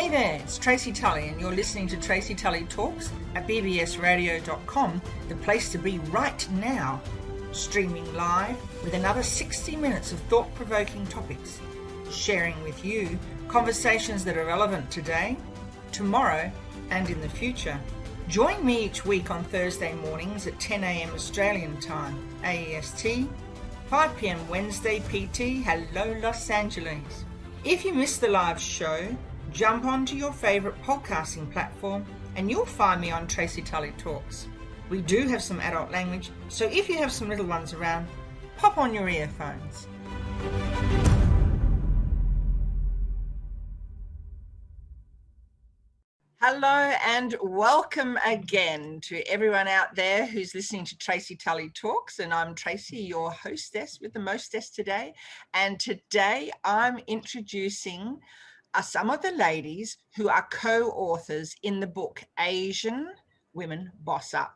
Hey there, it's Tracy Tully and you're listening to Tracy Tully Talks at bbsradio.com, the place to be right now. Streaming live with another 60 minutes of thought-provoking topics, sharing with you conversations that are relevant today, tomorrow and in the future. Join me each week on Thursday mornings at 10 a.m. Australian time, AEST, 5 p.m. Wednesday PT, hello Los Angeles. If you missed the live show, jump onto your favourite podcasting platform and you'll find me on Tracy Tully Talks. We do have some adult language, so if you have some little ones around, pop on your earphones. Hello and welcome again to everyone out there who's listening to Tracy Tully Talks, and I'm Tracy, your hostess with the mostess today. And today I'm introducing some of the ladies who are co-authors in the book Asian Women Boss Up.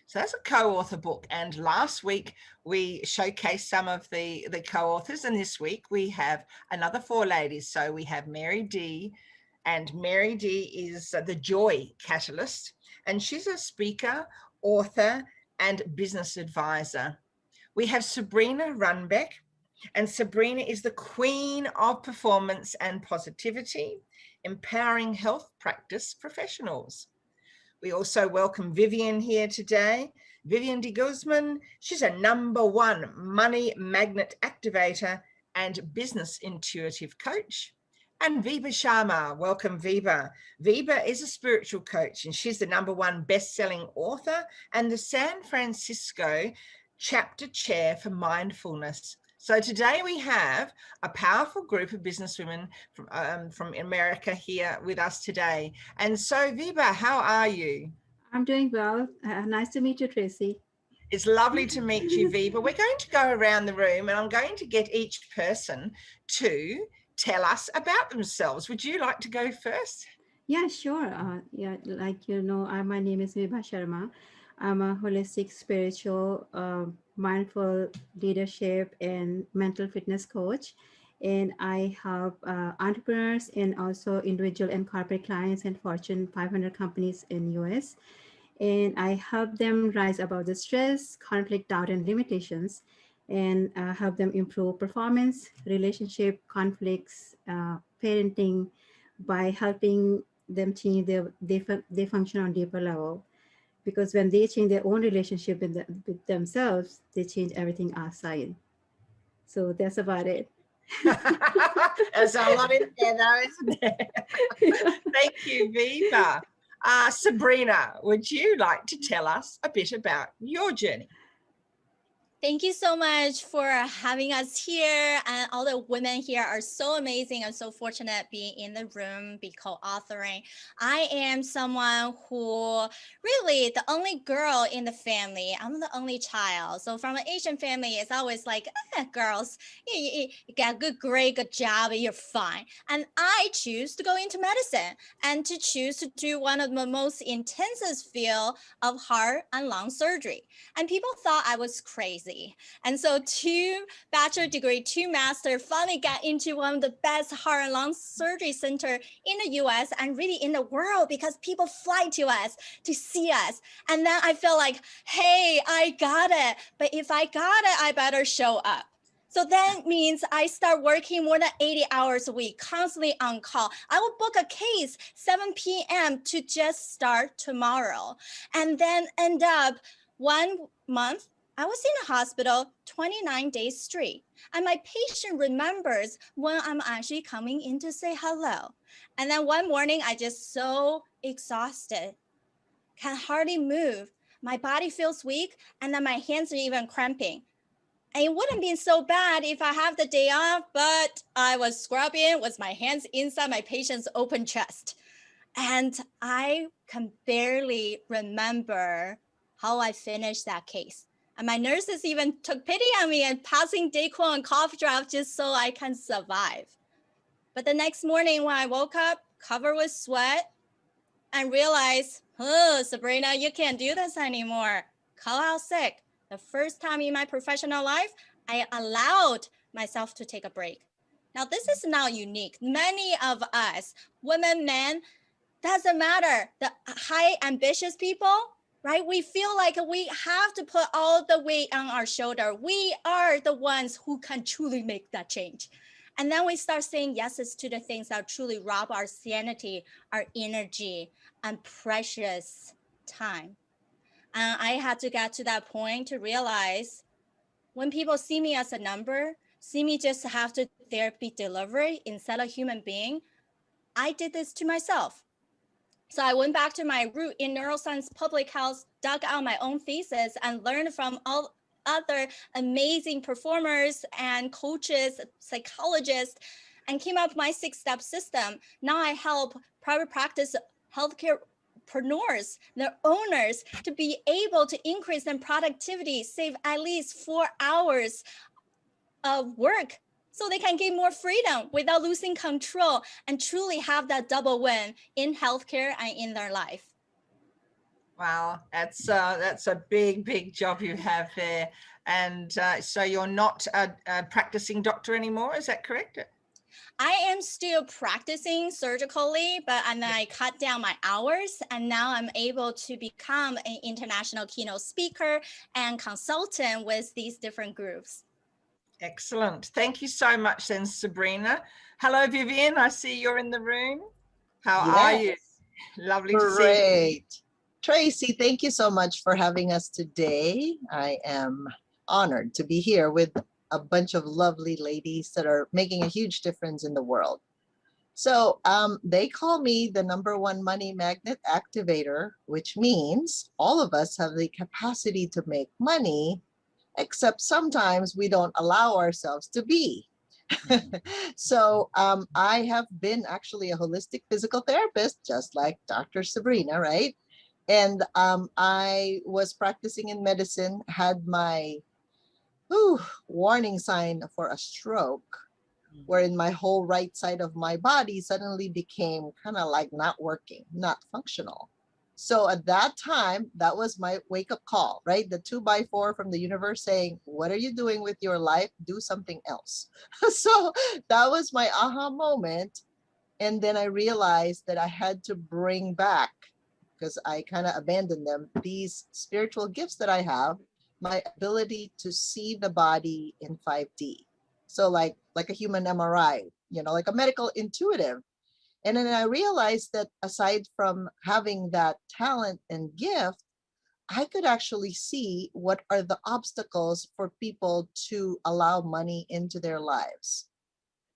So that's a co-author book, and last week we showcased some of the co-authors, and this week we have another 4 ladies. So we have Mary D, and Mary D is the Joy Catalyst, and she's a speaker, author, and business advisor. We have Sabrina Runbeck, and Sabrina is the queen of performance and positivity, empowering health practice professionals. We also welcome Vivian here today. Vivian de Guzman, she's a #1 money magnet activator and business intuitive coach. And Viva Sharma, welcome Viva. Viva is a spiritual coach and she's the #1 best-selling author and the San Francisco chapter chair for mindfulness. So today we have a powerful group of businesswomen from America here with us today. And so Viva, how are you? I'm doing well. Nice to meet you, Tracy. It's lovely to meet you, Viva. We're going to go around the room and I'm going to get each person to tell us about themselves. Would you like to go first? Yeah, sure. My name is Viva Sharma. I'm a holistic, spiritual, mindful leadership and mental fitness coach. And I help entrepreneurs and also individual and corporate clients and Fortune 500 companies in US. And I help them rise above the stress, conflict, doubt, and limitations, and help them improve performance, relationship, conflicts, parenting, by helping them change their function on deeper level. Because when they change their own relationship with themselves, they change everything outside. So that's about it. There's a lot in there though, isn't there? Thank you, Viva. Sabrina, would you like to tell us a bit about your journey? Thank you so much for having us here. And all the women here are so amazing. I'm so fortunate being in the room, be co-authoring. I am someone who really the only girl in the family. I'm the only child. So from an Asian family, it's always like, girls, you get a good grade, good job, and you're fine. And I choose to go into medicine and to choose to do one of the most intensest field of heart and lung surgery. And people thought I was crazy. And so 2 bachelor degree, 2 master, finally got into one of the best heart and lung surgery center in the US and really in the world, because people fly to us to see us. And then I feel like, hey, I got it. But if I got it, I better show up. So that means I start working more than 80 hours a week, constantly on call. I will book a case 7 p.m. to just start tomorrow. And then end up 1 month, I was in a hospital 29 days straight. And my patient remembers when I'm actually coming in to say hello. And then one morning, I just so exhausted, can hardly move. My body feels weak, and then my hands are even cramping. And it wouldn't be so bad if I have the day off, but I was scrubbing with my hands inside my patient's open chest. And I can barely remember how I finished that case. And my nurses even took pity on me and passing Dayquil and cough drops just so I can survive. But the next morning when I woke up, covered with sweat, and realized, oh, Sabrina, you can't do this anymore. Call out sick. The first time in my professional life, I allowed myself to take a break. Now, this is not unique. Many of us, women, men, doesn't matter. The high ambitious people, right? We feel like we have to put all the weight on our shoulder. We are the ones who can truly make that change. And then we start saying yeses to the things that truly rob our sanity, our energy, and precious time. And I had to get to that point to realize when people see me as a number, see me just have to therapy delivery instead of human being, I did this to myself. So I went back to my root in neuroscience public health, dug out my own thesis, and learned from all other amazing performers and coaches, psychologists, and came up with my 6-step system. Now I help private practice healthcare entrepreneurs, their owners, to be able to increase their productivity, save at least 4 hours of work so they can gain more freedom without losing control and truly have that double win in healthcare and in their life. Wow, that's a big job you have there. And so you're not a practicing doctor anymore, is that correct? I am still practicing surgically, but and then I cut down my hours, and now I'm able to become an international keynote speaker and consultant with these different groups. Excellent. Thank you so much then, Sabrina. Hello, Vivian. I see you're in the room. How are you? Lovely to see you. Great. Tracy, thank you so much for having us today. I am honored to be here with a bunch of lovely ladies that are making a huge difference in the world. So they call me the #1 money magnet activator, which means all of us have the capacity to make money, except sometimes we don't allow ourselves to be. So I have been actually a holistic physical therapist, just like Dr. Sabrina, right? And I was practicing in medicine, had my warning sign for a stroke, wherein my whole right side of my body suddenly became kind of like not working, not functional. So at that time, that was my wake-up call, right? The 2x4 from the universe saying, what are you doing with your life? Do something else. So that was my aha moment. And then I realized that I had to bring back, because I kind of abandoned them, these spiritual gifts that I have, my ability to see the body in 5D. So like a human MRI, like a medical intuitive. And then I realized that aside from having that talent and gift, I could actually see what are the obstacles for people to allow money into their lives.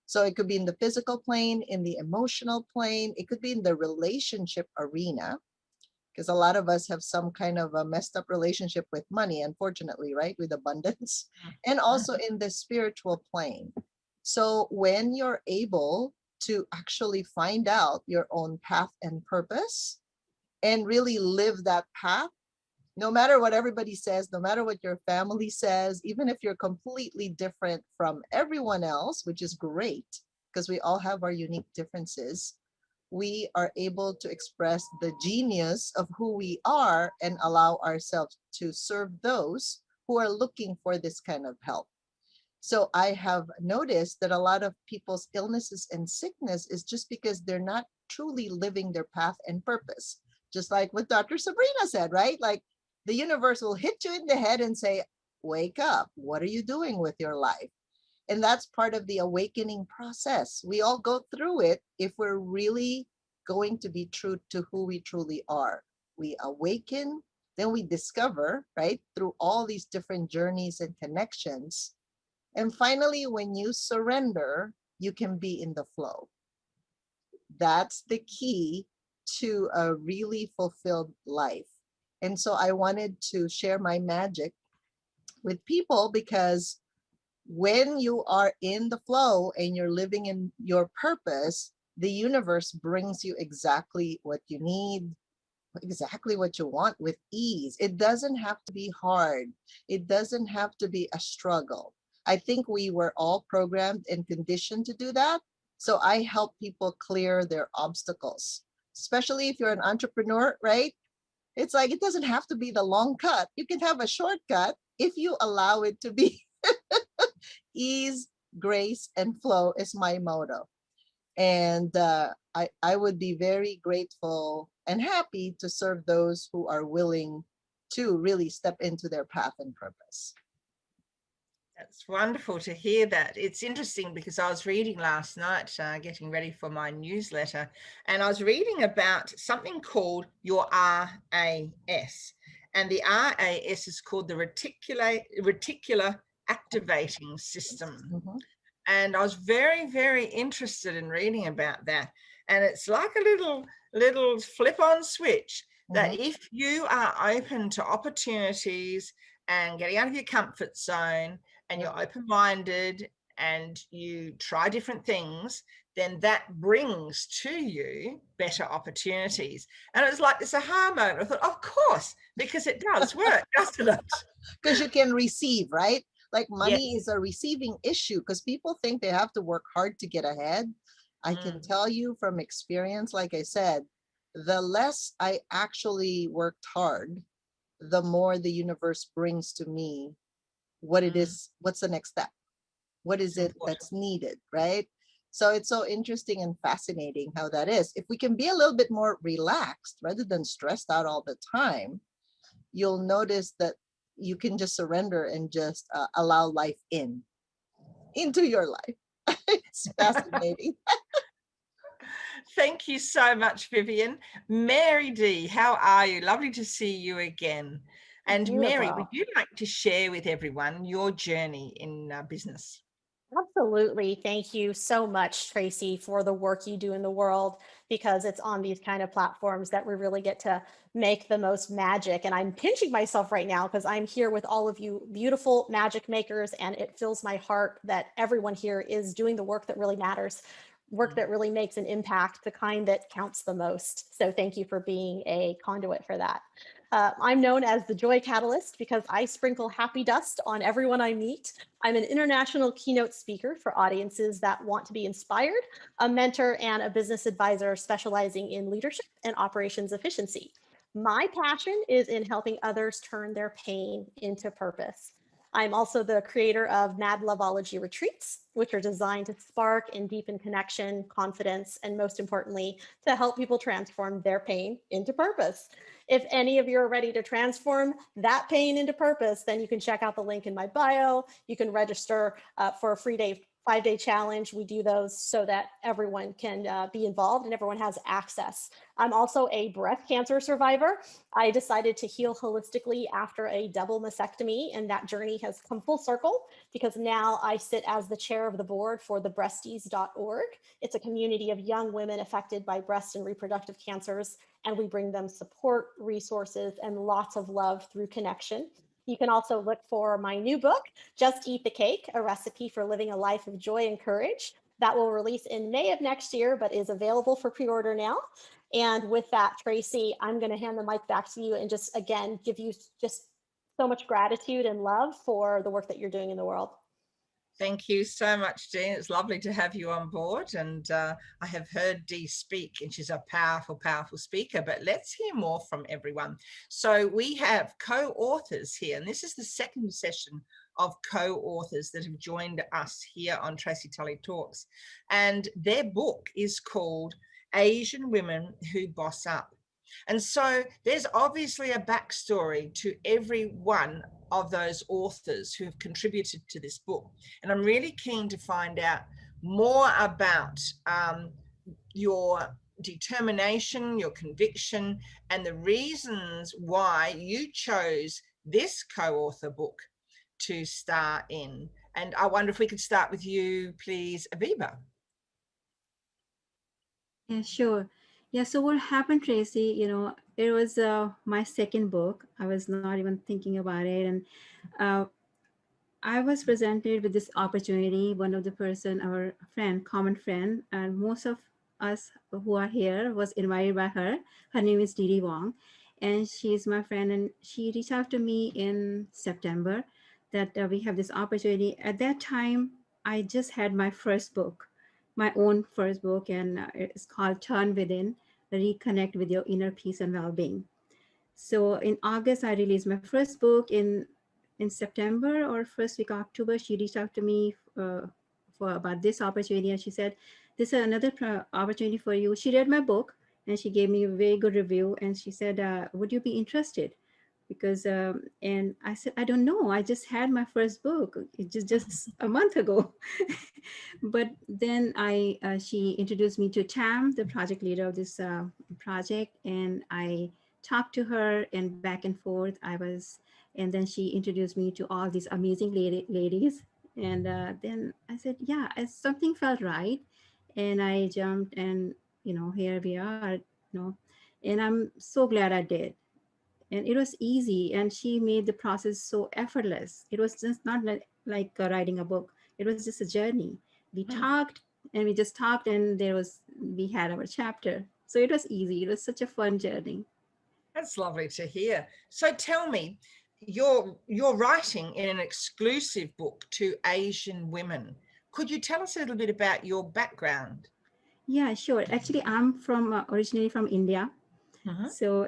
So it could be in the physical plane, in the emotional plane, it could be in the relationship arena, because a lot of us have some kind of a messed up relationship with money, unfortunately, right? With abundance, and also in the spiritual plane. So when you're able to actually find out your own path and purpose and really live that path, no matter what everybody says, no matter what your family says, even if you're completely different from everyone else, which is great because we all have our unique differences, we are able to express the genius of who we are and allow ourselves to serve those who are looking for this kind of help. So I have noticed that a lot of people's illnesses and sickness is just because they're not truly living their path and purpose. Just like what Dr. Sabrina said, right? Like the universe will hit you in the head and say, wake up, what are you doing with your life? And that's part of the awakening process. We all go through it if we're really going to be true to who we truly are. We awaken, then we discover, right? Through all these different journeys and connections. And finally, when you surrender, you can be in the flow. That's the key to a really fulfilled life. And so I wanted to share my magic with people, because when you are in the flow and you're living in your purpose, the universe brings you exactly what you need, exactly what you want with ease. It doesn't have to be hard. It doesn't have to be a struggle. I think we were all programmed and conditioned to do that. So I help people clear their obstacles, especially if you're an entrepreneur, right? It's like, it doesn't have to be the long cut. You can have a shortcut if you allow it to be ease grace, and flow is my motto. And I would be very grateful and happy to serve those who are willing to really step into their path and purpose. That's wonderful to hear that. It's interesting because I was reading last night, getting ready for my newsletter, and I was reading about something called your RAS. And the RAS is called the reticular activating system. Mhm. And I was very, very interested in reading about that. And it's like a little flip-on switch that Mhm. if you are open to opportunities and getting out of your comfort zone, and you're open-minded and you try different things, then that brings to you better opportunities. And it was like this aha moment. I thought, of course, because it does work, doesn't it? Because you can receive, right? Like Yes. money is a receiving issue because people think they have to work hard to get ahead. I can Mm, tell you from experience, like I said, the less I actually worked hard, the more the universe brings to me what it mm, is, what's the next step? What it's is it important. that's needed, right? So it's so interesting and fascinating how that is. If we can be a little bit more relaxed rather than stressed out all the time, you'll notice that you can just surrender and just allow life into your life. It's fascinating. Thank you so much, Vivian. Mary D, how are you? Lovely to see you again. And You as Mary, would well. you like to share with everyone your journey in business? Absolutely. Thank you so much, Tracy, for the work you do in the world, because it's on these kind of platforms that we really get to make the most magic. And I'm pinching myself right now because I'm here with all of you beautiful magic makers, and it fills my heart that everyone here is doing the work that really matters, work that really makes an impact, the kind that counts the most. So thank you for being a conduit for that. I'm known as the Joy Catalyst because I sprinkle happy dust on everyone I meet. I'm an international keynote speaker for audiences that want to be inspired, a mentor, and a business advisor specializing in leadership and operations efficiency. My passion is in helping others turn their pain into purpose. I'm also the creator of Mad Loveology Retreats, which are designed to spark and deepen connection, confidence, and most importantly, to help people transform their pain into purpose. If any of you are ready to transform that pain into purpose, then you can check out the link in my bio. You can register for a free day, 5-day challenge. We do those so that everyone can be involved and everyone has access. I'm also a breast cancer survivor. I decided to heal holistically after a double mastectomy, and that journey has come full circle because now I sit as the chair of the board for thebreasties.org. It's a community of young women affected by breast and reproductive cancers, and we bring them support, resources, and lots of love through connection. You can also look for my new book, Just Eat the Cake, a recipe for living a life of joy and courage. That will release in May of next year, but is available for pre-order now. And with that, Tracy, I'm going to hand the mic back to you and just, again, give you just so much gratitude and love for the work that you're doing in the world. Thank you so much, Dee. It's lovely to have you on board. And I have heard Dee speak, and she's a powerful, powerful speaker. But let's hear more from everyone. So we have co-authors here, and this is the second session of co-authors that have joined us here on Tracy Tully Talks. And their book is called Asian Women Who Boss Up. And so there's obviously a backstory to every one of those authors who have contributed to this book. And I'm really keen to find out more about your determination, your conviction, and the reasons why you chose this co-author book to star in. And I wonder if we could start with you, please, Aviva. Yeah, sure. Yeah, so what happened, Tracy, it was my second book. I was not even thinking about it. And uh, I was presented with this opportunity. One of the person, our friend, common friend, and most of us who are here was invited by her. Her name is Didi Wong, and she's my friend. And she reached out to me in September that we have this opportunity. At that time, I just had my first book, my own first book, and it's called Turn Within, Reconnect with Your Inner Peace and Well-Being. So in August, I released my first book. In September or first week of October, she reached out to me for about this opportunity. And she said, this is another opportunity for you. She read my book and she gave me a very good review. And she said, would you be interested? Because and I said, I don't know, I just had my first book just a month ago. But then she introduced me to Tam, the project leader of this project, and I talked to her and back and forth I was, and then she introduced me to all these amazing ladies. And then I said, yeah, something felt right, and I jumped, and here we are, and I'm so glad I did. And it was easy, and she made the process so effortless. It was just not like writing a book. It was just a journey. We talked, and we just talked, and we had our chapter. So it was easy. It was such a fun journey. That's lovely to hear. So tell me, you're writing in an exclusive book to Asian women. Could you tell us a little bit about your background? Yeah, sure. Actually, I'm from originally from India. Mhm. So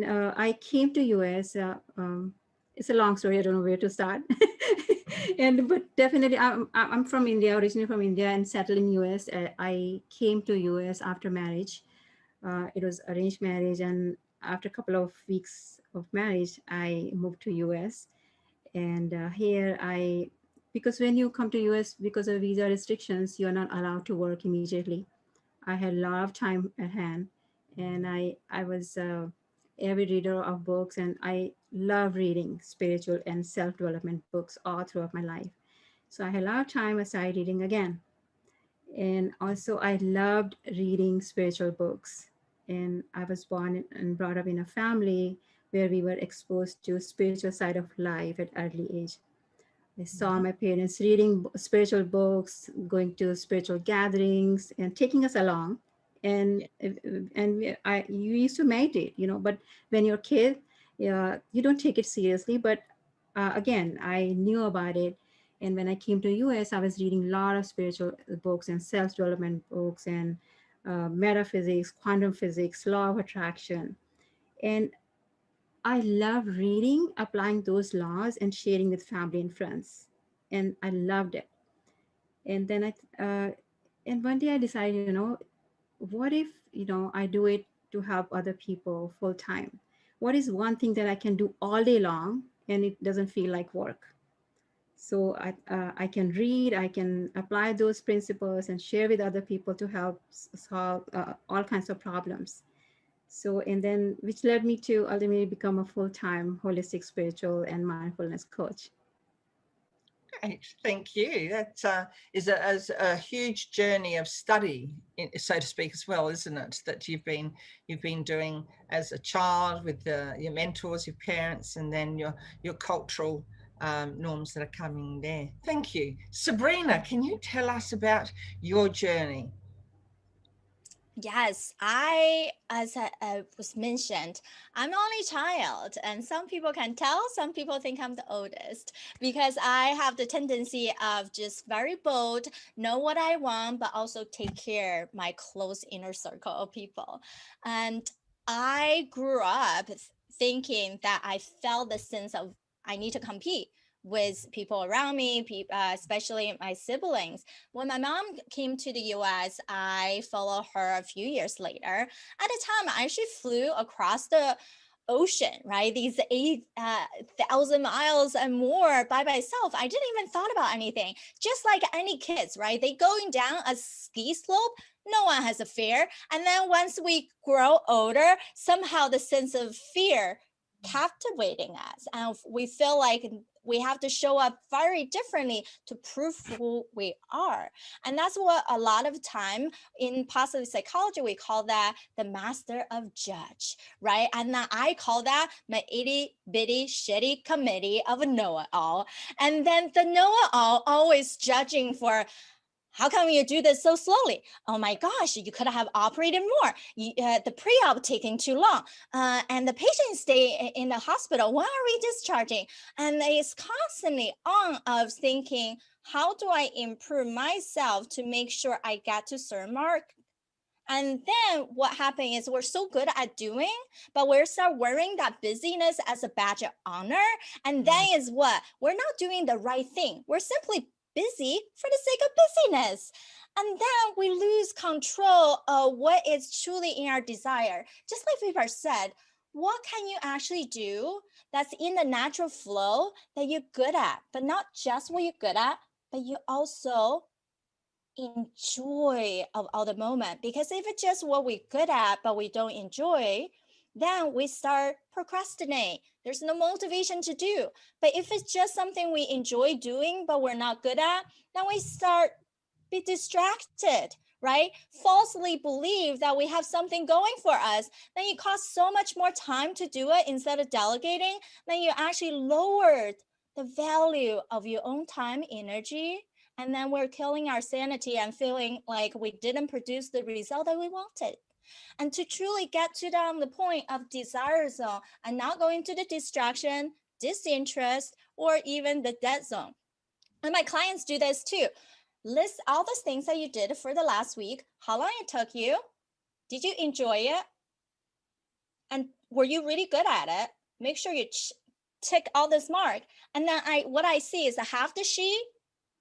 uh, I came to US. It's a long story. I don't know where to start. And but definitely, I'm from India, originally from India, and settled in US. I came to US after marriage. It was arranged marriage, and after a couple of weeks of marriage, I moved to US. And here because when you come to US, because of visa restrictions, you're not allowed to work immediately. I had a lot of time at hand, and I was avid reader of books, and I love reading spiritual and self development books all throughout my life. So I had a lot of time. I started reading again, and also I loved reading spiritual books. And I was born and brought up in a family where we were exposed to spiritual side of life at early age. I saw my parents reading spiritual books, going to spiritual gatherings, and taking us along. And Yeah. you used to meditate, but when you're a kid, you don't take it seriously. But again, I knew about it, and when I came to US, I was reading a lot of spiritual books and self development books and metaphysics, quantum physics, law of attraction, and I love reading, applying those laws, and sharing with family and friends. And I loved it. And then and one day I decided, what if, I do it to help other people full time? What is one thing that I can do all day long and it doesn't feel like work? So I can read, I can apply those principles and share with other people to help solve all kinds of problems. So, and then which led me to ultimately become a full-time holistic spiritual and mindfulness coach. Great, thank you. That is a huge journey of study, so to speak, as well, isn't it? That you've been doing as a child with your mentors, your parents, and then your cultural norms that are coming there. Thank you, Sabrina. Can you tell us about your journey? Yes, as I was mentioned, I'm only child, and some people can tell, some people think I'm the oldest because I have the tendency of just very bold, know what I want, but also take care my close inner circle of people. And I grew up thinking that I felt the sense of I need to compete with people around me, especially my siblings. When my mom came to the US, I followed her a few years later. At the time, I actually flew across the ocean, right? These 8,000 miles and more by myself. I didn't even thought about anything. Just like any kids, right? They going down a ski slope. No one has a fear. And then once we grow older, somehow the sense of fear captivating us, and we feel like we have to show up very differently to prove who we are. And that's what a lot of time in positive psychology we call that the master of judge, right? And I call that my itty bitty shitty committee of a know-it-all. And then the know-it-all always judging for, how come you do this so slowly? Oh my gosh, you could have operated more. The pre-op taking too long. And the patient stay in the hospital. When are we discharging? And it's constantly on of thinking, how do I improve myself to make sure I get to certain mark? And then what happened is we're so good at doing, but we start wearing that busyness as a badge of honor. And then is what? We're not doing the right thing. We're simply busy for the sake of busyness. And then we lose control of what is truly in our desire. Just like Vivar said, what can you actually do that's in the natural flow that you're good at? But not just what you're good at, but you also enjoy of all the moment. Because if it's just what we're good at but we don't enjoy, then we start procrastinate. There's no motivation to do. But if it's just something we enjoy doing but we're not good at, then we start be distracted, right? Falsely believe that we have something going for us. Then you cost so much more time to do it instead of delegating. Then you actually lowered the value of your own time, energy, and then we're killing our sanity and feeling like we didn't produce the result that we wanted. And to truly get to the point of desire zone and not going to the distraction, disinterest, or even the dead zone. And my clients do this too. List all the things that you did for the last week, how long it took you, did you enjoy it, and were you really good at it? Make sure you tick all this mark. And then what I see is a half the sheet,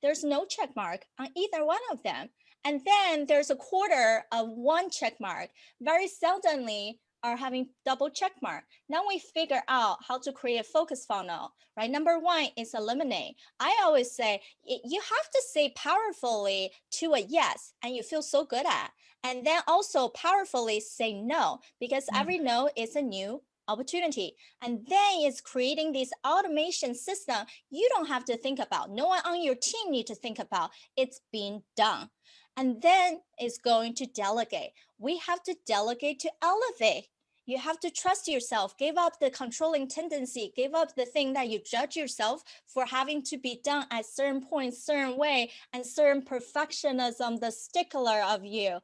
there's no check mark on either one of them. And then there's a quarter of one check mark. Very seldomly are having double check mark. Now we figure out how to create a focus funnel, right? Number one is eliminate. I always say you have to say powerfully to a yes, and you feel so good at. And then also powerfully say no, because every no is a new opportunity. And then it's creating this automation system you don't have to think about. No one on your team need to think about. It's being done. And then it's going to delegate. We have to delegate to elevate. You have to trust yourself, give up the controlling tendency, give up the thing that you judge yourself for having to be done at certain points, certain way, and certain perfectionism, the stickler of you,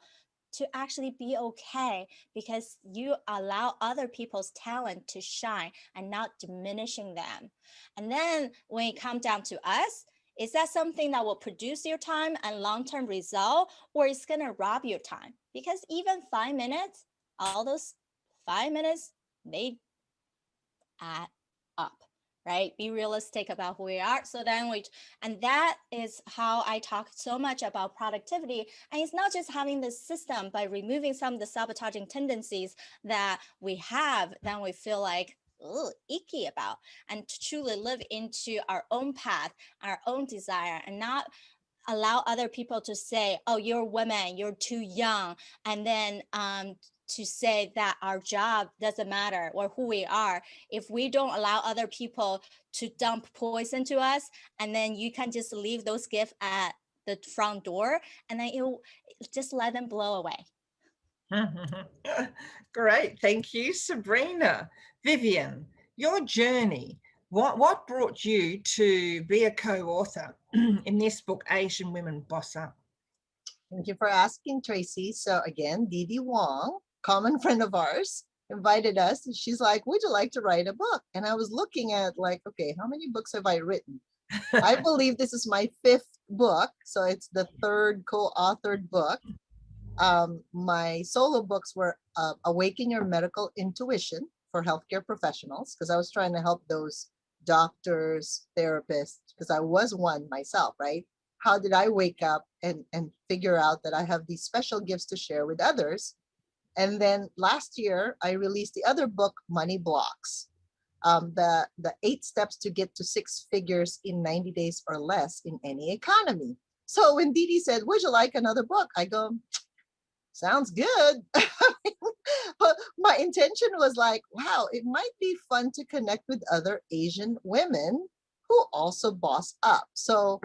to actually be okay, because you allow other people's talent to shine and not diminishing them. And then when it comes down to us, is that something that will produce your time and long-term result, or it's going to rob your time? Because even 5 minutes, all those 5 minutes, they add up, right? Be realistic about who we are. So then and that is how I talk so much about productivity. And it's not just having this system, by removing some of the sabotaging tendencies that we have, then we feel like icky about, and to truly live into our own path, our own desire, and not allow other people to say, oh, you're a woman, you're too young, and then to say that our job doesn't matter or who we are. If we don't allow other people to dump poison to us, and then you can just leave those gifts at the front door, and then you just let them blow away. Great, thank you, Sabrina. Vivian, your journey. What brought you to be a co-author in this book, Asian Women Boss Up? Thank you for asking, Tracy. So again, Didi Wong, common friend of ours, invited us, and she's like, would you like to write a book? And I was looking at like, okay, how many books have I written? I believe this is my 5th book. So it's the 3rd co-authored book. My solo books were Awaken Your Medical Intuition for healthcare professionals, because I was trying to help those doctors, therapists, because I was one myself, right? How did I wake up and figure out that I have these special gifts to share with others? And then last year, I released the other book, Money Blocks, the 8 steps to get to 6 figures in 90 days or less in any economy. So when Didi said, would you like another book? I go, sounds good. But my intention was like, wow, it might be fun to connect with other Asian women who also boss up. So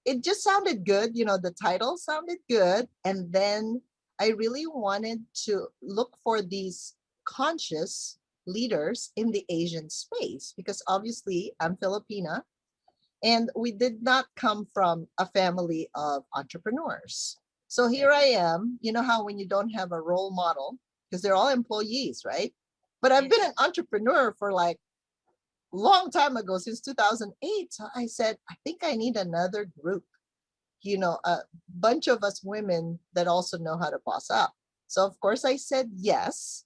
it just sounded good. You know, the title sounded good. And then I really wanted to look for these conscious leaders in the Asian space, because obviously I'm Filipina and we did not come from a family of entrepreneurs. So here I am. You know how when you don't have a role model, because they're all employees, right? But I've been an entrepreneur for like long time ago, since 2008. So I said, I think I need another group, you know, a bunch of us women that also know how to boss up. So of course I said yes,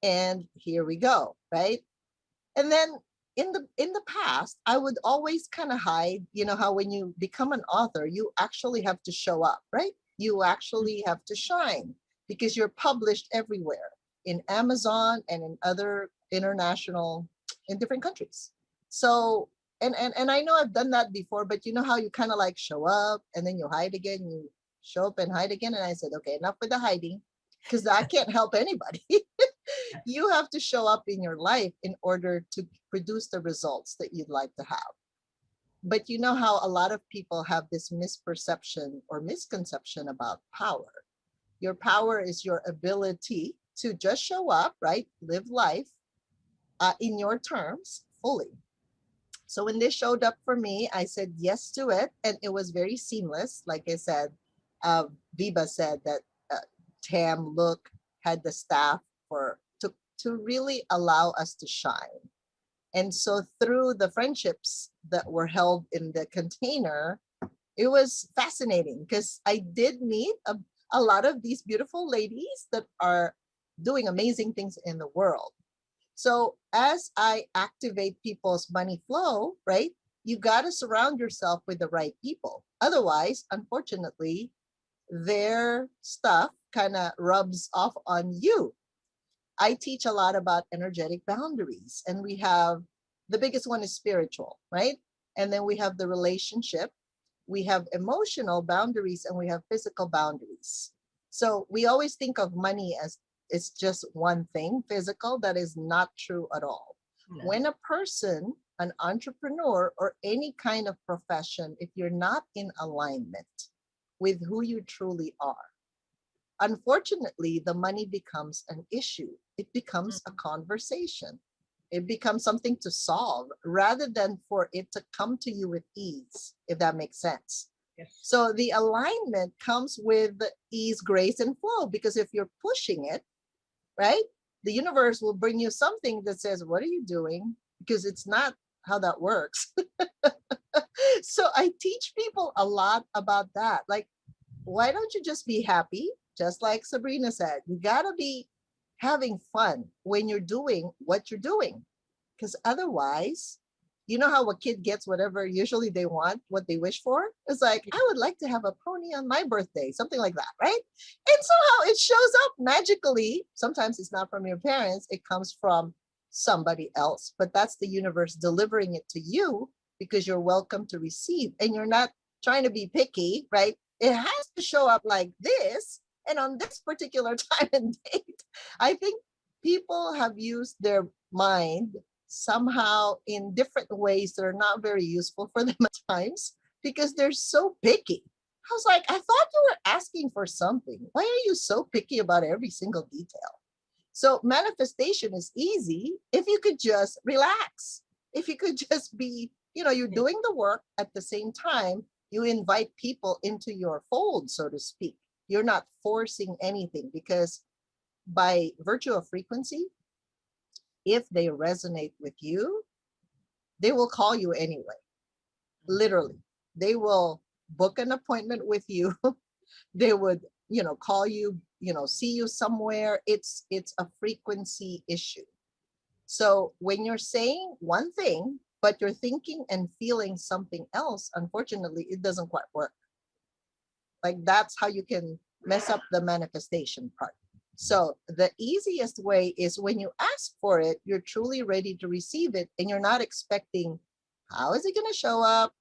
and here we go, right? And then in the past, I would always kind of hide. You know how when you become an author, you actually have to show up, right? You actually have to shine because you're published everywhere in Amazon and in other international in different countries. So and I know I've done that before, but you know how you kind of like show up and then you hide again, you show up and hide again. And I said, okay, enough with the hiding, because I can't help anybody. You have to show up in your life in order to produce the results that you'd like to have. But you know how a lot of people have this misperception or misconception about power. Your power is your ability to just show up, right? Live life in your terms fully. So when this showed up for me, I said yes to it, and it was very seamless. Like I said, Viva said that Tam, Look had the staff for to really allow us to shine. And so through the friendships that were held in the container, it was fascinating because I did meet a lot of these beautiful ladies that are doing amazing things in the world. So as I activate people's money flow, right, you got to surround yourself with the right people. Otherwise, unfortunately, their stuff kind of rubs off on you. I teach a lot about energetic boundaries, and we have the biggest one is spiritual, right? And then we have the relationship, we have emotional boundaries, and we have physical boundaries. So we always think of money as it's just one thing, physical. That is not true at all. No. When a person, an entrepreneur, or any kind of profession, if you're not in alignment with who you truly are, unfortunately, the money becomes an issue. It becomes a conversation. It becomes something to solve rather than for it to come to you with ease, if that makes sense. Yes. So the alignment comes with ease, grace, and flow, because if you're pushing it, right, the universe will bring you something that says, what are you doing? Because it's not how that works. So I teach people a lot about that. Like, why don't you just be happy? Just like Sabrina said, you gotta be having fun when you're doing what you're doing. Because otherwise, you know how a kid gets whatever usually they want, what they wish for? It's like, I would like to have a pony on my birthday, something like that, right? And somehow it shows up magically. Sometimes it's not from your parents, it comes from somebody else, but that's the universe delivering it to you because you're welcome to receive and you're not trying to be picky, right? It has to show up like this and on this particular time and date. I think people have used their mind somehow in different ways that are not very useful for them at times because they're so picky. I was like, I thought you were asking for something. Why are you so picky about every single detail? So manifestation is easy if you could just relax. If you could just be, you're doing the work at the same time, you invite people into your fold, so to speak. You're not forcing anything because by virtue of frequency, if they resonate with you, they will call you anyway. Literally, they will book an appointment with you. They would, call you, see you somewhere. It's a frequency issue. So when you're saying one thing, but you're thinking and feeling something else, unfortunately, it doesn't quite work. Like that's how you can mess up the manifestation part. So the easiest way is when you ask for it, you're truly ready to receive it and you're not expecting, how is it going to show up?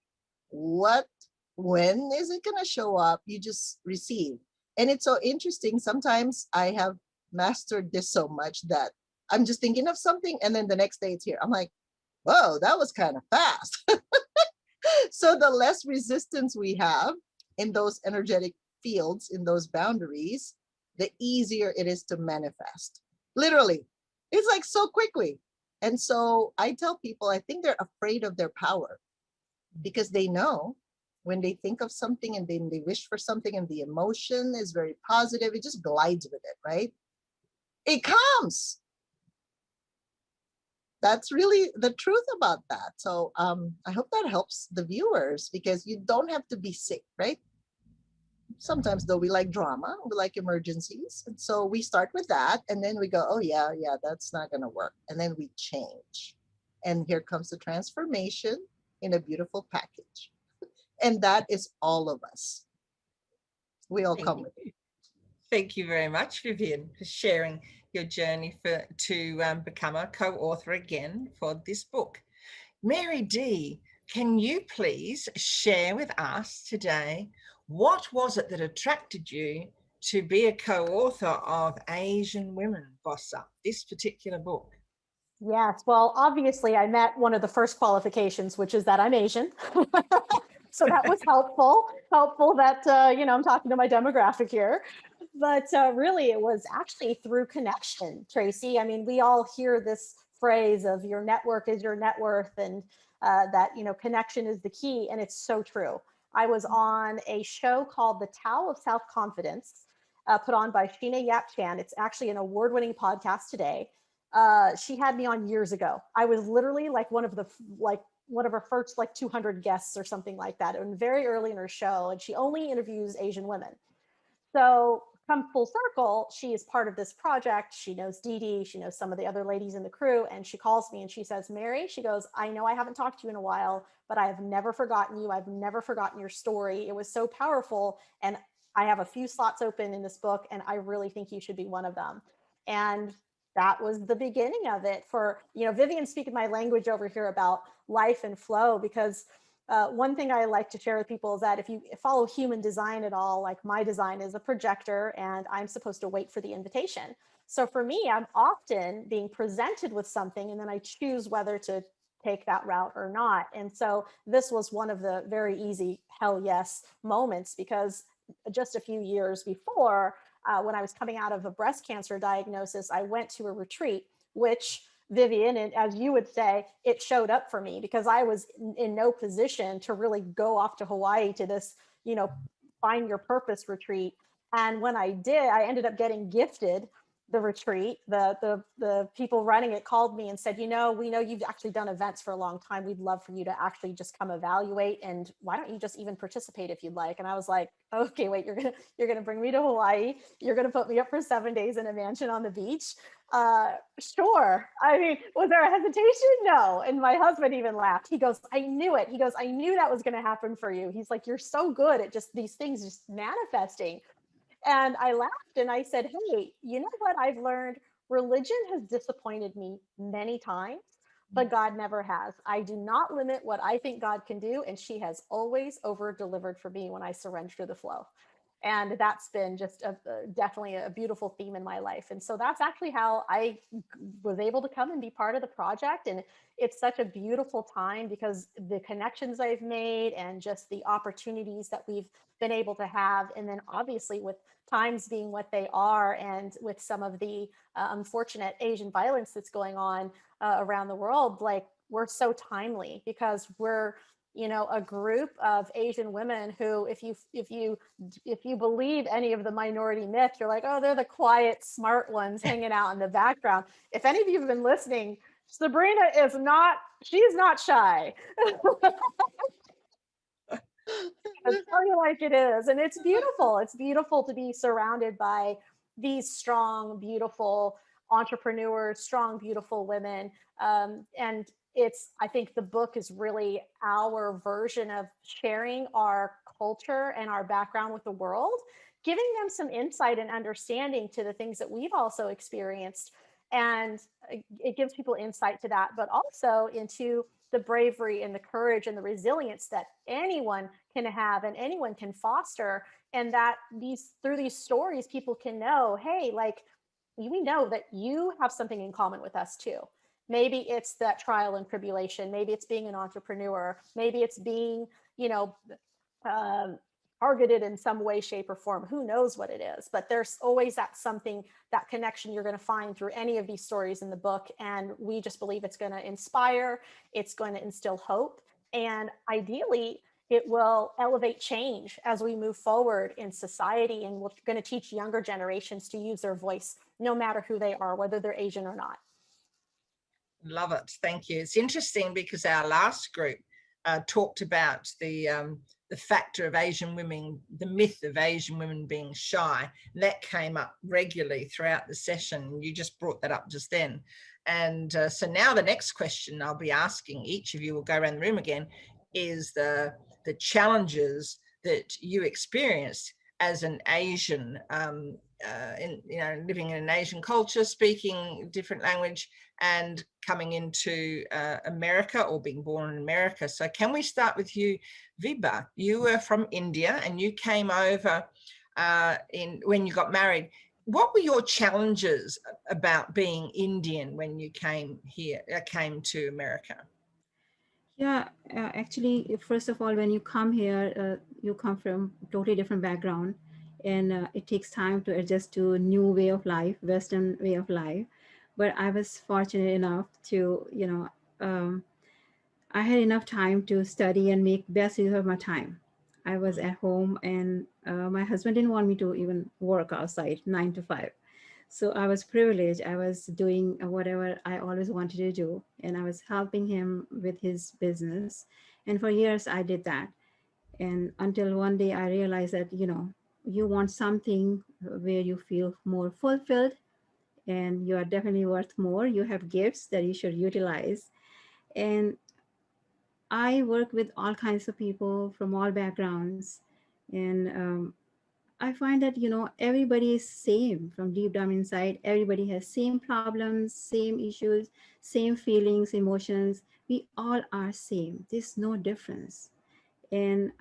When is it going to show up? You just receive. And it's so interesting. Sometimes I have mastered this so much that I'm just thinking of something and then the next day it's here. I'm like, whoa, that was kind of fast. So the less resistance we have in those energetic fields, in those boundaries, the easier it is to manifest. Literally, it's like so quickly. And so I tell people, I think they're afraid of their power because they know when they think of something and then they wish for something and the emotion is very positive, it just glides with it, right? It comes. That's really the truth about that. So I hope that helps the viewers because you don't have to be sick, right? Sometimes though we like drama, we like emergencies. And so we start with that and then we go, oh yeah, that's not gonna work. And then we change. And here comes the transformation in a beautiful package. And that is all of us. We all Thank come with it. you. Thank you very much, Vivian, for sharing your journey to become a co-author again for this book. Mary D, can you please share with us today, what was it that attracted you to be a co-author of Asian Women Boss Up, this particular book? Yes, well, obviously, I met one of the first qualifications, which is that I'm Asian. So that was helpful that, I'm talking to my demographic here. But really, it was actually through connection, Tracy. I mean, we all hear this phrase of your network is your net worth, and that, connection is the key. And it's so true. I was on a show called The Tao of Self Confidence, put on by Sheena Yap Chan. It's actually an award winning podcast today. She had me on years ago. I was literally like one of her first 200 guests or something like that, and very early in her show. And she only interviews Asian women. So come full circle, she is part of this project. She knows Dee Dee, she knows some of the other ladies in the crew, and she calls me and she says, Mary, she goes, I know I haven't talked to you in a while, but I have never forgotten you. I've never forgotten your story. It was so powerful, and I have a few slots open in this book, and I really think you should be one of them. And that was the beginning of it. For, Vivian speaking my language over here about life and flow, because one thing I like to share with people is that if you follow human design at all, like my design is a projector and I'm supposed to wait for the invitation. So for me, I'm often being presented with something and then I choose whether to take that route or not. And so this was one of the very easy hell yes moments, because just a few years before, when I was coming out of a breast cancer diagnosis, I went to a retreat, which Vivian, and as you would say, it showed up for me because I was in no position to really go off to Hawaii to this, find your purpose retreat. And when I did, I ended up getting gifted the retreat. The people running it called me and said, we know you've actually done events for a long time. We'd love for you to actually just come evaluate, and why don't you just even participate if you'd like? And I was like, okay, wait, you're gonna bring me to Hawaii. You're gonna put me up for 7 days in a mansion on the beach. Sure. I mean, was there a hesitation? No. And my husband even laughed. He goes, I knew it. He goes, I knew that was going to happen for you. He's like, you're so good at just these things just manifesting. And I laughed and I said, hey, you know what I've learned? Religion has disappointed me many times, but God never has. I do not limit what I think God can do. And she has always over delivered for me when I surrender to the flow. And that's been just definitely a beautiful theme in my life. And so that's actually how I was able to come and be part of the project. And it's such a beautiful time because the connections I've made and just the opportunities that we've been able to have. And then obviously with times being what they are, and with some of the unfortunate Asian violence that's going on around the world, like we're so timely because we're a group of Asian women who, if you believe any of the minority myth, you're like, oh, they're the quiet, smart ones hanging out in the background. If any of you have been listening, Sabrina she's not shy. I'll tell you like it is. And it's beautiful. It's beautiful to be surrounded by these strong, beautiful entrepreneurs, strong, beautiful women. And I think the book is really our version of sharing our culture and our background with the world, giving them some insight and understanding to the things that we've also experienced. And it gives people insight to that, but also into the bravery and the courage and the resilience that anyone can have and anyone can foster. And that through these stories, people can know, hey, like, we know that you have something in common with us too. Maybe it's that trial and tribulation. Maybe it's being an entrepreneur. Maybe it's being, targeted in some way, shape, or form. Who knows what it is? But there's always that connection you're going to find through any of these stories in the book. And we just believe it's going to inspire, it's going to instill hope, and ideally, it will elevate change as we move forward in society. And we're going to teach younger generations to use their voice, no matter who they are, whether they're Asian or not. Love it. Thank you. It's interesting because our last group talked about the the factor of Asian women, the myth of Asian women being shy. That came up regularly throughout the session. You just brought that up just then. And so now the next question I'll be asking each of you, will go around the room again, is the challenges that you experienced as an Asian, living in an Asian culture, speaking different language, and coming into America, or being born in America. So can we start with you, Vibha? You were from India and you came over when you got married. What were your challenges about being Indian when you came to America? Yeah, actually, first of all, when you come here, you come from totally different background, and it takes time to adjust to a new way of life, Western way of life. But I was fortunate enough to, I had enough time to study and make best use of my time. I was at home, and my husband didn't want me to even work outside 9 to 5. So I was privileged. I was doing whatever I always wanted to do, and I was helping him with his business. And for years, I did that. And until one day, I realized that, you want something where you feel more fulfilled, and you are definitely worth more. You have gifts that you should utilize. And I work with all kinds of people from all backgrounds. And I find that, everybody is same from deep down inside. Everybody has same problems, same issues, same feelings, emotions. We all are same. There's no difference. And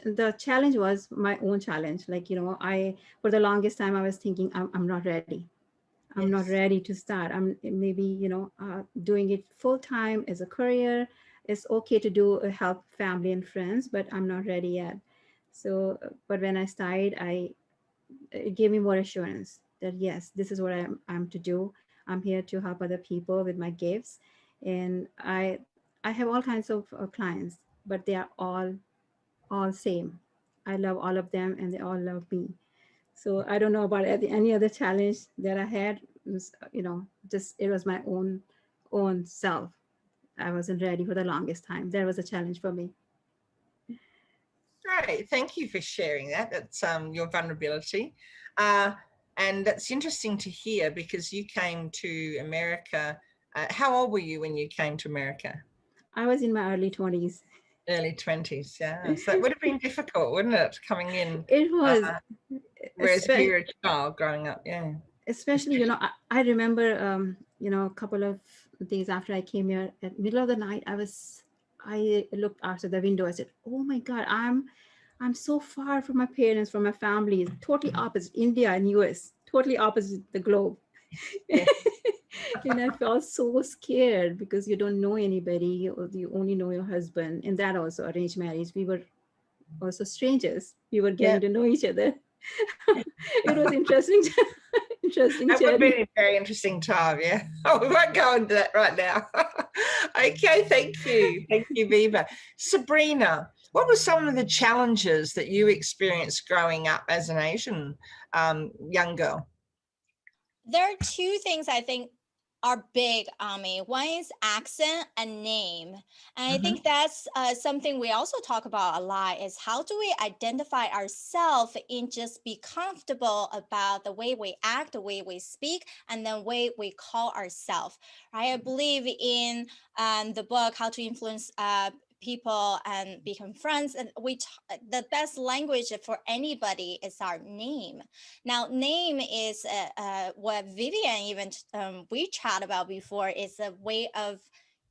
the challenge was my own challenge. Like, for the longest time, I was thinking, I'm not ready. I'm not Yes. ready to start. I'm maybe, doing it full time as a career. It's okay to do help family and friends, but I'm not ready yet. So, but when I started, it gave me more assurance that yes, this is what I'm to do. I'm here to help other people with my gifts, and I have all kinds of clients, but they are all same. I love all of them, and they all love me. So I don't know about any other challenge that I had. It was, just it was my own self. I wasn't ready for the longest time. That was a challenge for me. Great, thank you for sharing that. That's your vulnerability. And that's interesting to hear, because you came to America. How old were you when you came to America? I was in my early 20s. Early 20s, yeah. So it would have been difficult, wouldn't it, coming in, It was, whereas if you were a child growing up, yeah. especially, I remember, a couple of days after I came here, at middle of the night, I looked out of the window. I said, "Oh my God, I'm so far from my parents, from my family, totally opposite India and US, totally opposite the globe." Yeah. And I felt so scared because you don't know anybody. You only know your husband, and that also arranged marriage. We were also strangers. We were Yeah. getting to know each other. It was interesting, interesting It would have journey. been a very interesting time, yeah. Oh, we won't go into that right now. Okay, thank you. Thank you, Viva. Sabrina, what were some of the challenges that you experienced growing up as an Asian young girl? There are two things I think are big on me. One is accent and name. And I think that's something we also talk about a lot, is how do we identify ourselves and just be comfortable about the way we act, the way we speak, and the way we call ourselves, right? I believe in the book, How to Influence people and become friends, and the best language for anybody is our name. Now, name is what Vivian even we chat about before, is a way of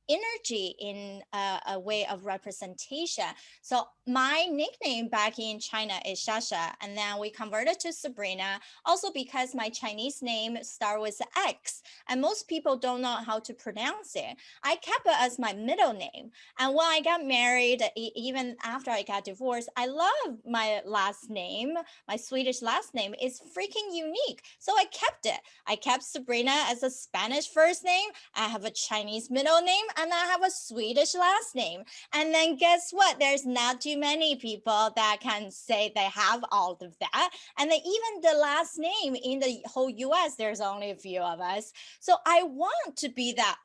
energy, in a way of representation. So my nickname back in China is Shasha, and then we converted to Sabrina, also because my Chinese name starts with X, and most people don't know how to pronounce it. I kept it as my middle name, and when I got married, even after I got divorced, I love my last name. My Swedish last name is freaking unique, so I kept it. I kept Sabrina as a Spanish first name. I have a Chinese middle name, and I have a Swedish last name. And then guess what? There's not too many people that can say they have all of that. And then even the last name in the whole US, there's only a few of us. So I want to be that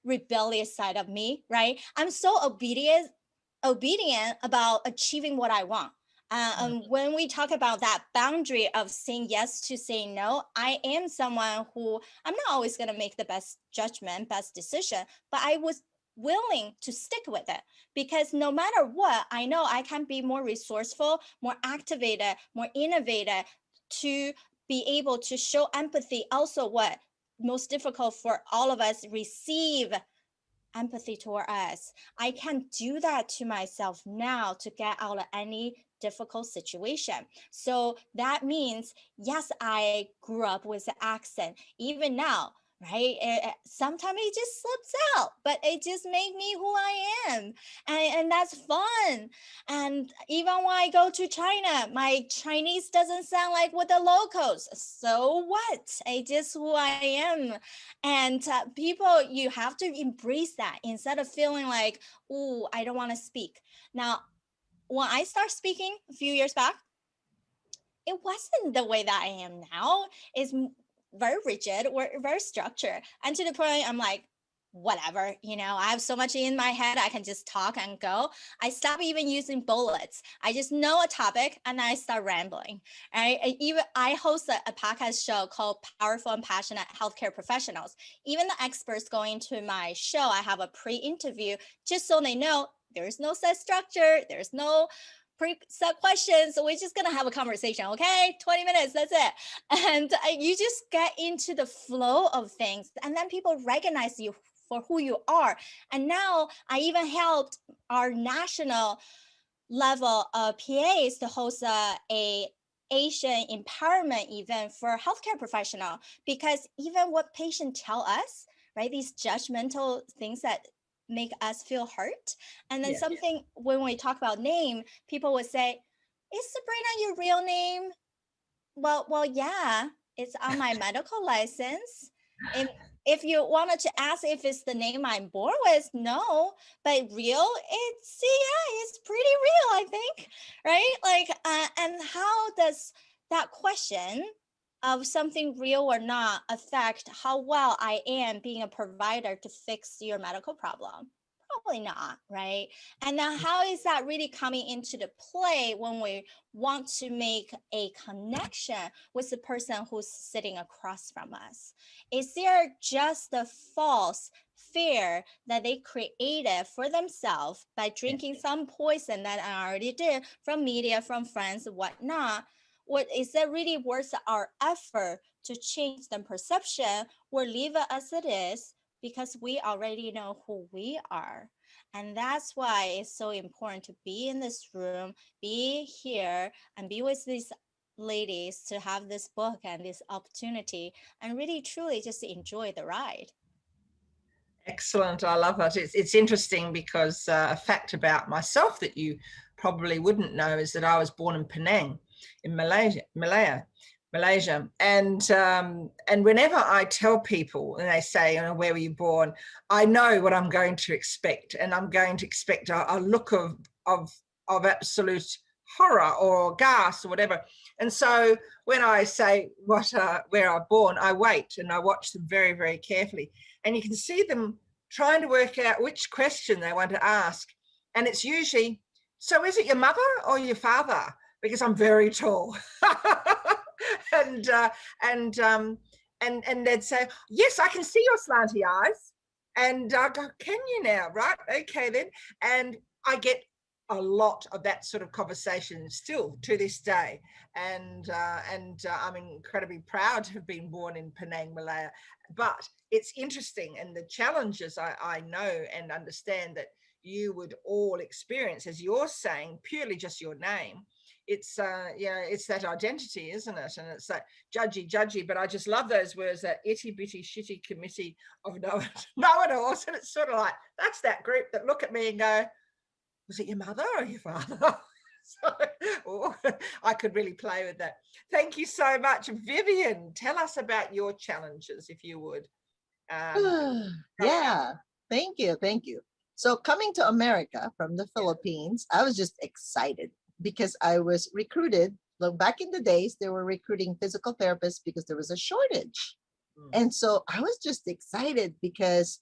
rebellious side of me, right? I'm so obedient about achieving what I want. When we talk about that boundary of saying yes to saying no, I am someone who I'm not always going to make the best judgment, best decision, but I was willing to stick with it because no matter what, I know I can be more resourceful, more activated, more innovative to be able to show empathy. Also, what most difficult for all of us, receive empathy toward us. I can do that to myself now to get out of any difficult situation. So that means, yes, I grew up with an accent. Even now, right? Sometimes it just slips out, but it just made me who I am. And that's fun. And even when I go to China, my Chinese doesn't sound like what the locals. So what? It's just who I am. And people, you have to embrace that instead of feeling like, oh, I don't want to speak. Now, when I start speaking a few years back, it wasn't the way that I am now. It's very rigid or very structured. And to the point, I'm like, whatever, I have so much in my head, I can just talk and go. I stop even using bullets. I just know a topic and then I start rambling. Right? I host a podcast show called Powerful and Passionate Healthcare Professionals. Even the experts going to my show, I have a pre-interview just so they know there's no set structure, there's no preset questions. So we're just going to have a conversation. Okay. 20 minutes. That's it. And you just get into the flow of things. And then people recognize you for who you are. And now I even helped our national level of PAs to host a Asian empowerment event for healthcare professional, because even what patients tell us, right, these judgmental things that make us feel hurt. And then something, when we talk about name, people would say, is Sabrina your real name? Well, yeah, it's on my medical license. And if you wanted to ask if it's the name I'm born with, no, but real, it's pretty real, I think, right? Like, and how does that question of something real or not affect how well I am being a provider to fix your medical problem? Probably not, right? And then how is that really coming into the play when we want to make a connection with the person who's sitting across from us? Is there just a false fear that they created for themselves by drinking some poison that I already did from media, from friends, whatnot? What is it really worth our effort to change the perception or leave it as it is? Because we already know who we are. And that's why it's so important to be in this room, be here, and be with these ladies to have this book and this opportunity and really truly just enjoy the ride. Excellent. I love it. It's interesting because a fact about myself that you probably wouldn't know is that I was born in Penang in Malaysia. And whenever I tell people and they say, where were you born? I know what I'm going to expect. And I'm going to expect a look of absolute horror or gas or whatever. And so when I say where I'm born, I wait and I watch them very, very carefully. And you can see them trying to work out which question they want to ask. And it's usually, so is it your mother or your father? Because I'm very tall. and they'd say, yes, I can see your slanty eyes. And I go, can you now? Right. Okay, then. And I get a lot of that sort of conversation still to this day. And I'm incredibly proud to have been born in Penang, Malaya. But it's interesting, and the challenges I know and understand that you would all experience, as you're saying, purely just your name. It's it's that identity, isn't it? And it's that judgy, but I just love those words, that itty bitty shitty committee of know-it-alls. And it's sort of like, that's that group that look at me and go, was it your mother or your father? So I could really play with that. Thank you so much. Vivian, tell us about your challenges, if you would. Yeah, thank you. So coming to America from the Philippines, I was just excited because I was recruited. Look, back in the days, they were recruiting physical therapists because there was a shortage. And so I was just excited because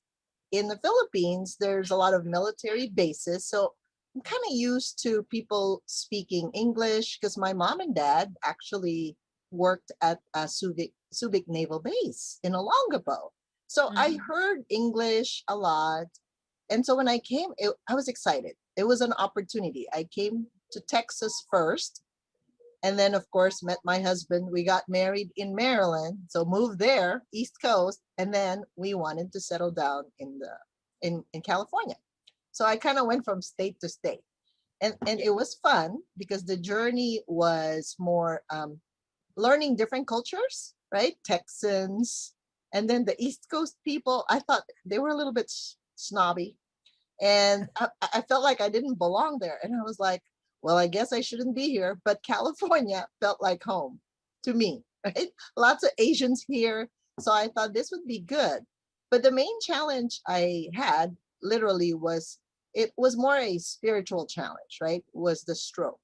in the Philippines, there's a lot of military bases. So I'm kind of used to people speaking English because my mom and dad actually worked at a Subic Naval Base in Olongapo. So I heard English a lot. And so when I came, I was excited. It was an opportunity. I came to Texas first, and then of course met my husband. We got married in Maryland, so moved there, East Coast, and then we wanted to settle down in California. So I kind of went from state to state, and it was fun because the journey was more learning different cultures, right? Texans, and then the East Coast people. I thought they were a little bit snobby, and I felt like I didn't belong there. And I was like, well, I guess I shouldn't be here. But California felt like home to me, right? Lots of Asians here. So I thought this would be good. But the main challenge I had literally was, it was more a spiritual challenge, right? Was the stroke.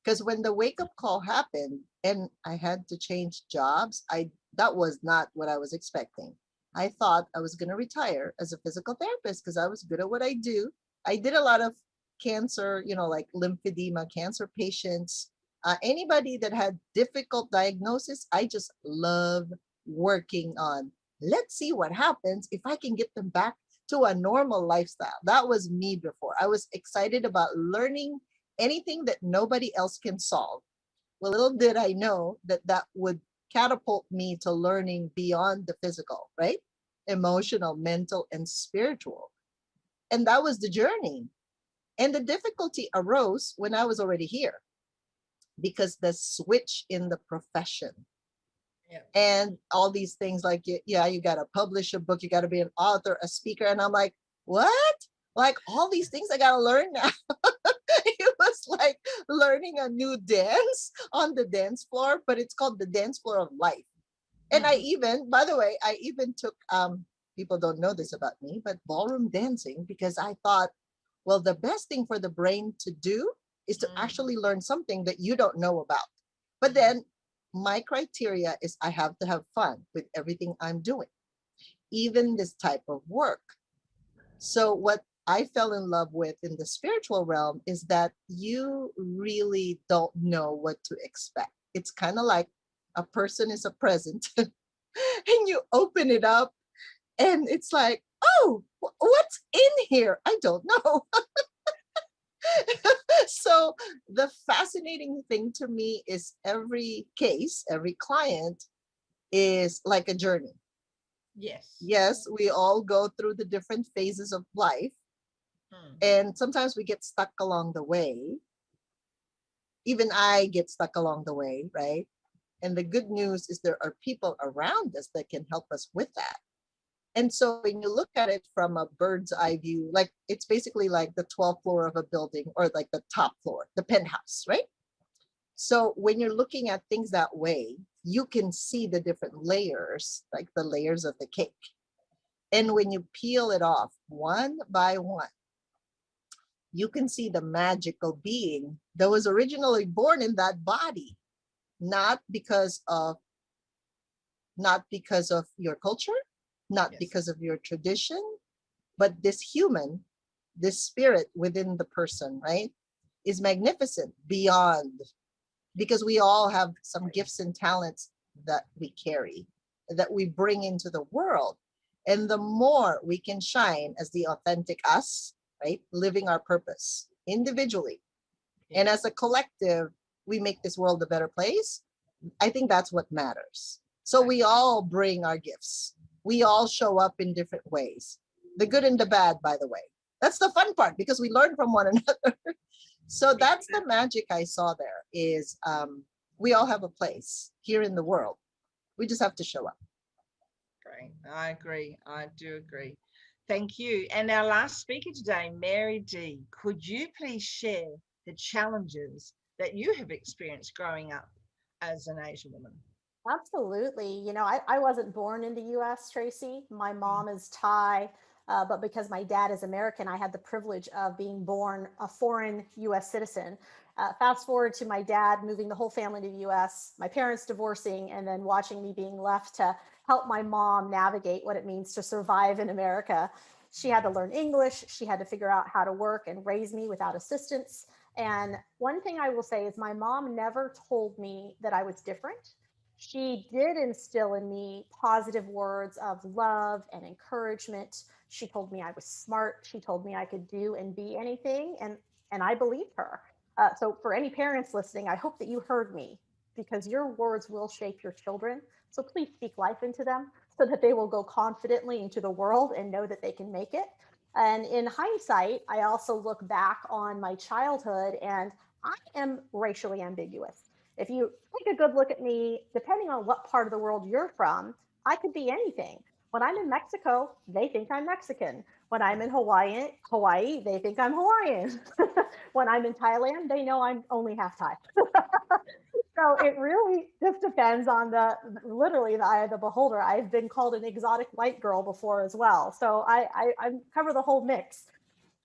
Because when the wake up call happened and I had to change jobs, that was not what I was expecting. I thought I was going to retire as a physical therapist because I was good at what I do. I did a lot of cancer, like lymphedema, cancer patients, anybody that had difficult diagnosis. I just love working on, let's see what happens if I can get them back to a normal lifestyle. That was me before. I was excited about learning anything that nobody else can solve. Well, little did I know that that would catapult me to learning beyond the physical, right? Emotional, mental, and spiritual. And that was the journey. And the difficulty arose when I was already here because the switch in the profession. Yeah. And all these things like, yeah, you got to publish a book, you got to be an author, a speaker. And I'm like, what? Like all these things I got to learn now. It was like learning a new dance on the dance floor, but it's called the dance floor of life. And I even, by the way, I even took, people don't know this about me, but ballroom dancing, because I thought, well, the best thing for the brain to do is to actually learn something that you don't know about. But then my criteria is I have to have fun with everything I'm doing, even this type of work. So what I fell in love with in the spiritual realm is that you really don't know what to expect. It's kind of like a person is a present and you open it up and it's like, oh, what's in here? I don't know. So the fascinating thing to me is every case, every client is like a journey. Yes. Yes, we all go through the different phases of life. And sometimes we get stuck along the way. Even I get stuck along the way, right? And the good news is there are people around us that can help us with that. And so when you look at it from a bird's eye view, like it's basically like the 12th floor of a building or like the top floor, the penthouse, right? So when you're looking at things that way, you can see the different layers, like the layers of the cake. And when you peel it off one by one, you can see the magical being that was originally born in that body, not because of your culture, not because of your tradition, but this human, this spirit within the person, right, is magnificent beyond, because we all have some gifts and talents that we carry, that we bring into the world. And the more we can shine as the authentic us, right, living our purpose individually and as a collective, we make this world a better place. I think that's what matters. So we all bring our gifts. We all show up in different ways, the good and the bad, by the way. That's the fun part because we learn from one another. So that's the magic I saw there is we all have a place here in the world. We just have to show up. Great. I agree. I do agree. Thank you. And our last speaker today, Mary D. Could you please share the challenges that you have experienced growing up as an Asian woman? Absolutely. I wasn't born in the US, Tracy. My mom is Thai, but because my dad is American, I had the privilege of being born a foreign US citizen. Fast forward to my dad moving the whole family to the US, my parents divorcing, and then watching me being left to help my mom navigate what it means to survive in America. She had to learn English. She had to figure out how to work and raise me without assistance. And one thing I will say is my mom never told me that I was different. She did instill in me positive words of love and encouragement. She told me I was smart. She told me I could do and be anything. And I believed her. So for any parents listening, I hope that you heard me, because your words will shape your children. So please speak life into them so that they will go confidently into the world and know that they can make it. And in hindsight, I also look back on my childhood, and I am racially ambiguous. If you take a good look at me, depending on what part of the world you're from, I could be anything. When I'm in Mexico, they think I'm Mexican. When I'm in Hawaii, they think I'm Hawaiian. When I'm in Thailand, they know I'm only half Thai. So it really just depends on literally the eye of the beholder. I've been called an exotic white girl before as well. So I cover the whole mix.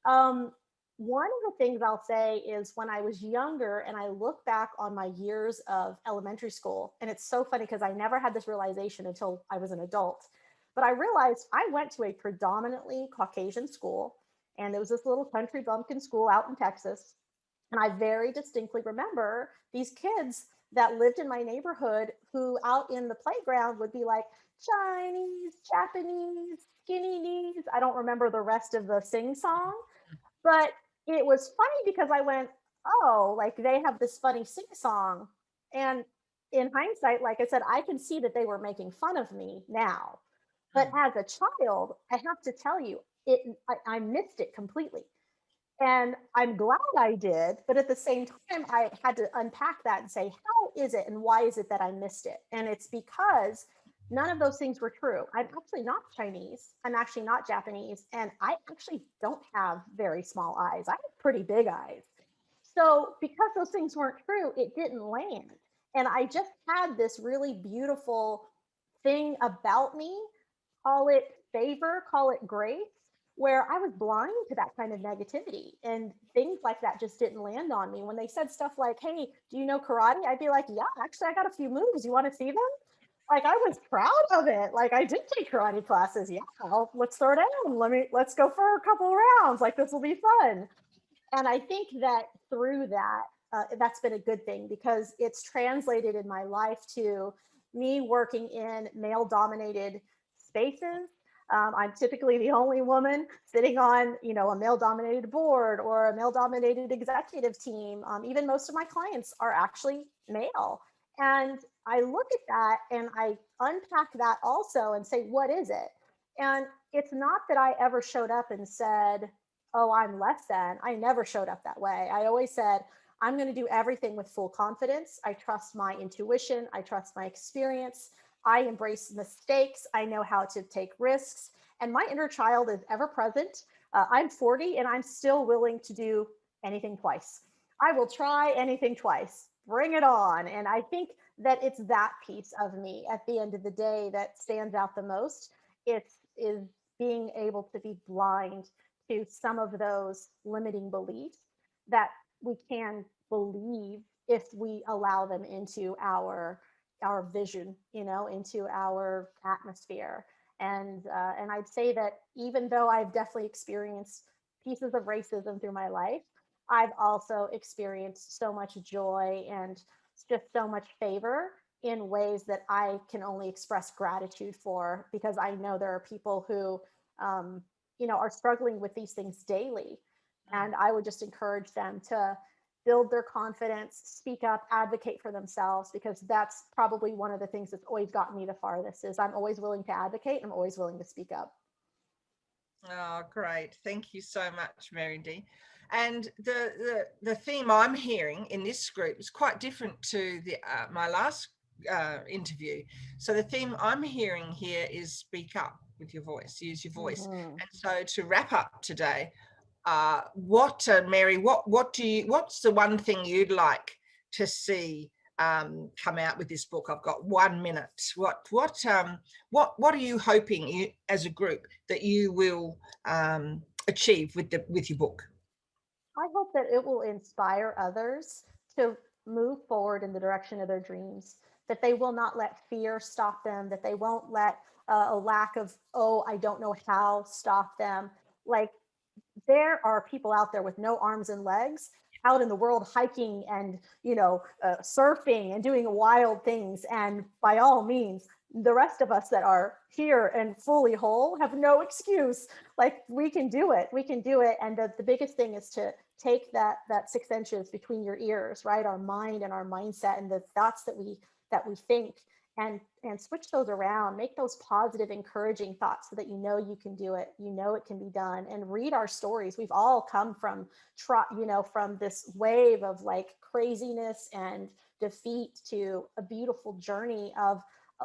Um, One of the things I'll say is when I was younger and I look back on my years of elementary school, and it's so funny because I never had this realization until I was an adult, but I realized I went to a predominantly Caucasian school, and there was this little country bumpkin school out in Texas. And I very distinctly remember these kids that lived in my neighborhood who out in the playground would be like, Chinese, Japanese, skinny knees. I don't remember the rest of the sing song, but it was funny because I went, oh, like they have this funny sing song. And in hindsight, like I said, I can see that they were making fun of me now. But as a child, I have to tell you, I missed it completely. And I'm glad I did, but at the same time, I had to unpack that and say, how is it and why is it that I missed it? And it's because none of those things were true. I'm actually not Chinese. I'm actually not Japanese. And I actually don't have very small eyes. I have pretty big eyes. So because those things weren't true, it didn't land. And I just had this really beautiful thing about me, call it favor, call it grace, where I was blind to that kind of negativity, and things like that just didn't land on me. When they said stuff like, hey, do you know karate? I'd be like, yeah, actually, I got a few moves. You want to see them? Like I was proud of it. Like I did take karate classes. Yeah, let's throw down. Let's go for a couple rounds. Like this will be fun. And I think that through that, that's been a good thing because it's translated in my life to me working in male dominated spaces. I'm typically the only woman sitting on, a male dominated board or a male dominated executive team. Even most of my clients are actually male. And I look at that and I unpack that also and say, what is it? And it's not that I ever showed up and said, oh, I'm less than. I never showed up that way. I always said, I'm going to do everything with full confidence. I trust my intuition. I trust my experience. I embrace mistakes. I know how to take risks. And my inner child is ever present. I'm 40 and I'm still willing to do anything twice. I will try anything twice. Bring it on. And I think that it's that piece of me at the end of the day that stands out the most. It is being able to be blind to some of those limiting beliefs that we can believe if we allow them into our vision, into our atmosphere. And I'd say that even though I've definitely experienced pieces of racism through my life, I've also experienced so much joy and just so much favor in ways that I can only express gratitude for, because I know there are people who are struggling with these things daily. And I would just encourage them to build their confidence, speak up, advocate for themselves, because that's probably one of the things that's always gotten me the farthest is I'm always willing to advocate. I'm always willing to speak up. Oh, great. Thank you so much, Mary D. And the theme I'm hearing in this group is quite different to my last interview. So the theme I'm hearing here is speak up with your voice, use your voice. Mm-hmm. And so to wrap up today, Mary, what's the one thing you'd like to see come out with this book? I've got 1 minute. What are you hoping as a group that you will achieve with your book? I hope that it will inspire others to move forward in the direction of their dreams, that they will not let fear stop them, that they won't let a lack of, oh, I don't know how, stop them. Like, there are people out there with no arms and legs out in the world hiking and surfing and doing wild things, and by all means, the rest of us that are here and fully whole have no excuse. Like, we can do it, and the biggest thing is to take that 6 inches between your ears, right? Our mind and our mindset and the thoughts that we think, and switch those around, make those positive, encouraging thoughts so that you can do it, it can be done. And read our stories. We've all come from from this wave of like craziness and defeat to a beautiful journey of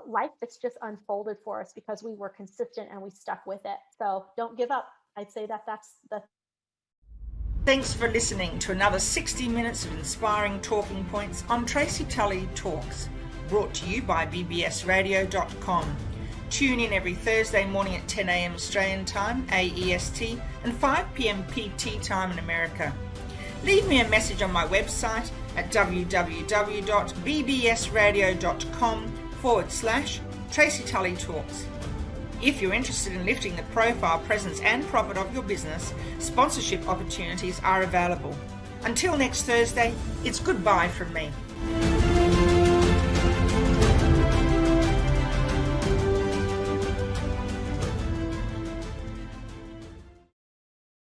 life that's just unfolded for us because we were consistent and we stuck with it. So don't give up. I'd say that's the. Thanks for listening to another 60 minutes of inspiring talking points on Tracy Tully Talks, brought to you by bbsradio.com. Tune in every Thursday morning at 10 a.m. Australian time, AEST, and 5 p.m. PT time in America. Leave me a message on my website at www.bbsradio.com/Tracy Tully Talks. If you're interested in lifting the profile, presence and profit of your business, sponsorship opportunities are available. Until next Thursday, it's goodbye from me.